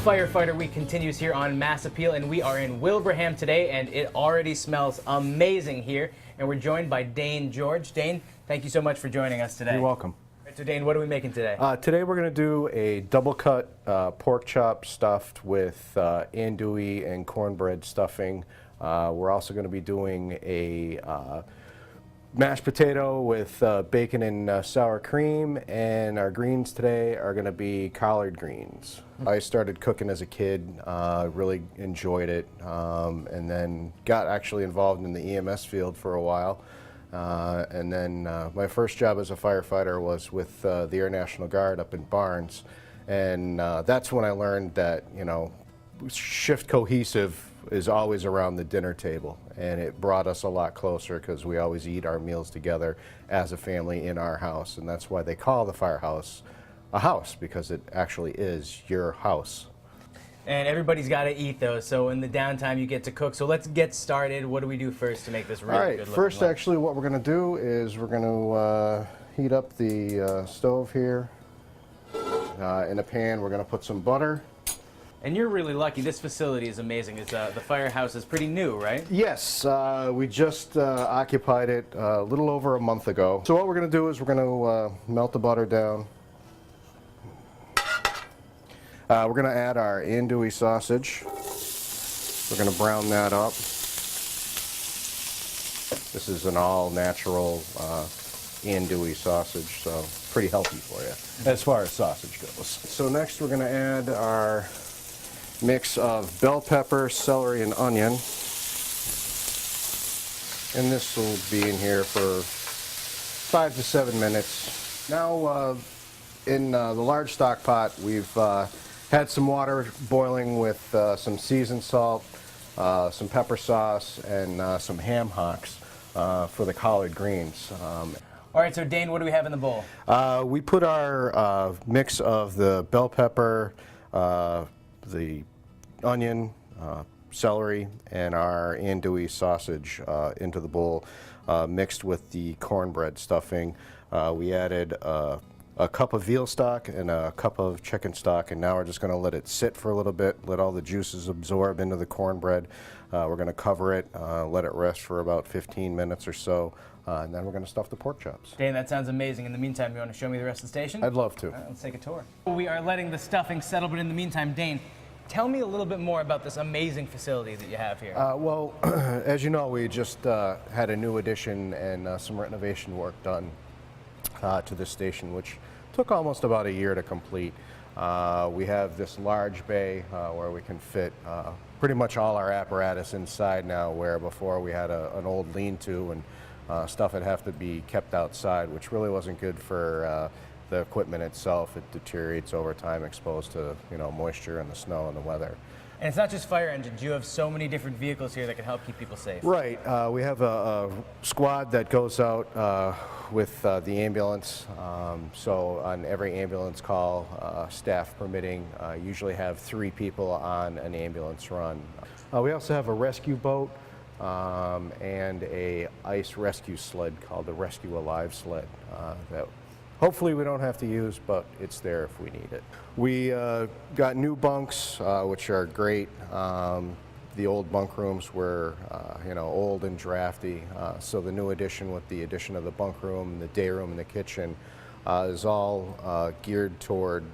Firefighter Week continues here on Mass Appeal, and we are in Wilbraham today, and it already smells amazing here. And we're joined by Dane George. Dane, thank you so much for joining us today. You're welcome. Right, so Dane, what are we making today? Today we're going to do a double cut pork chop stuffed with andouille and cornbread stuffing. We're also going to be doing a mashed potato with bacon and sour cream, and our greens today are going to be collard greens. I started cooking as a kid, really enjoyed it, and then got actually involved in the EMS field for a while. And then my first job as a firefighter was with the Air National Guard up in Barnes, and that's when I learned that, you know, shift cohesive is always around the dinner table, and it brought us a lot closer because we always eat our meals together as a family in our house, and that's why they call the firehouse a house, because it actually is your house. And everybody's got to eat, though, so in the downtime you get to cook. So let's get started. What do we do first to make this really good looking? All right, first actually what we're going to do is we're going to heat up the stove here. In a pan we're going to put some butter. And you're really lucky. This facility is amazing. It's, the firehouse is pretty new, right? Yes, we just occupied it a little over a month ago. So what we're going to do is we're going to melt the butter down. We're going to add our andouille sausage. We're going to brown that up. This is an all-natural andouille sausage, so pretty healthy for you as far as sausage goes. So next we're going to add our mix of bell pepper, celery, and onion. And this will be in here for 5 to 7 minutes. Now in the large stock pot we've had some water boiling with some seasoned salt, some pepper sauce, and some ham hocks for the collard greens. All right, so Dane, what do we have in the bowl? We put our mix of the bell pepper, the onion, celery, and our andouille sausage into the bowl, mixed with the cornbread stuffing. We added a cup of veal stock and a cup of chicken stock, and now we're just going to let it sit for a little bit, let all the juices absorb into the cornbread. We're going to cover it, let it rest for about 15 minutes or so, and then we're going to stuff the pork chops. Dane, that sounds amazing. In the meantime, you want to show me the rest of the station? I'd love to. All right, let's take a tour. We are letting the stuffing settle, but in the meantime, Dane, tell me a little bit more about this amazing facility that you have here. Well, as you know, we just had a new addition and some renovation work done to this station, which took almost about a year to complete. We have this large bay where we can fit pretty much all our apparatus inside now, where before we had an old lean-to and stuff would have to be kept outside, which really wasn't good for the equipment itself. It deteriorates over time, exposed to, you know, moisture and the snow and the weather. And it's not just fire engines. You have so many different vehicles here that can help keep people safe. Right. We have a squad that goes out with the ambulance. So on every ambulance call, staff permitting, usually have 3 people on an ambulance run. We also have a rescue boat and a ice rescue sled called the Rescue Alive sled that hopefully we don't have to use, but it's there if we need it. We got new bunks, which are great. The old bunk rooms were, you know, old and drafty. So the new addition, with the addition of the bunk room, the day room, and the kitchen, is all geared toward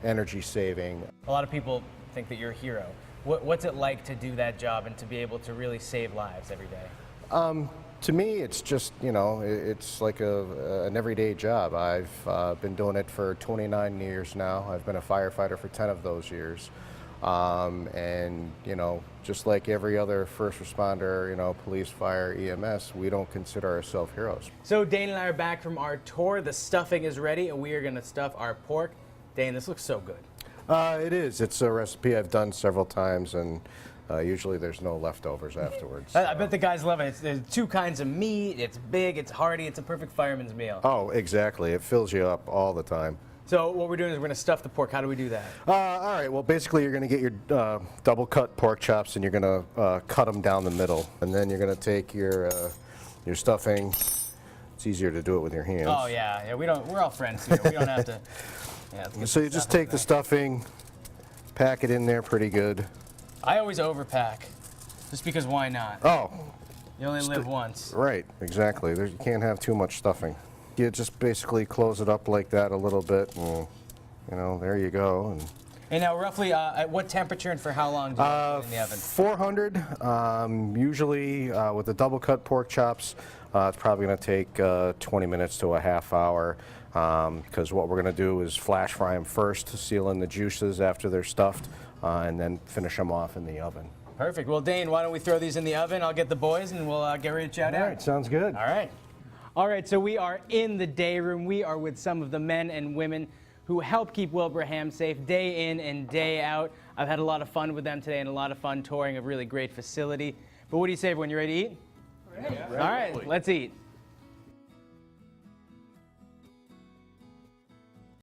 energy saving. A lot of people think that you're a hero. What's it like to do that job and to be able to really save lives every day? To me, it's just, you know, it's like an everyday job. I've been doing it for 29 years now. I've been a firefighter for 10 of those years. And, you know, just like every other first responder, you know, police, fire, EMS, we don't consider ourselves heroes. So Dane and I are back from our tour. The stuffing is ready, and we are going to stuff our pork. Dane, this looks so good. It is. It's a recipe I've done several times, and usually there's no leftovers afterwards. I bet the guys love it. There's 2 kinds of meat. It's big, it's hearty, it's a perfect fireman's meal. Oh, exactly. It fills you up all the time. So what we're doing is we're going to stuff the pork. How do we do that? All right. Well, basically, you're going to get your double cut pork chops, and you're going to cut them down the middle, and then you're going to take your stuffing. It's easier to do it with your hands. Oh yeah. We're all friends here. We don't have to. Yeah, so you just take the stuffing, pack it in there pretty good. I always overpack, just because why not? Oh, You only live once. right, exactly. You can't have too much stuffing. You just basically close it up like that a little bit, and you know, there you go. And now, roughly, at what temperature and for how long do you put it in the oven? 400. Usually, with the double cut pork chops, it's probably going to take 20 minutes to a half hour. Because what we're going to do is flash fry them first to seal in the juices after they're stuffed, and then finish them off in the oven. Perfect. Well, Dane, why don't we throw these in the oven? I'll get the boys, and we'll get ready to chat out. All right, sounds good. All right. All right, so we are in the day room. We are with some of the men and women who help keep Wilbraham safe day in and day out. I've had a lot of fun with them today and a lot of fun touring a really great facility. But what do you say when you're ready to eat? Yeah. All right, let's eat.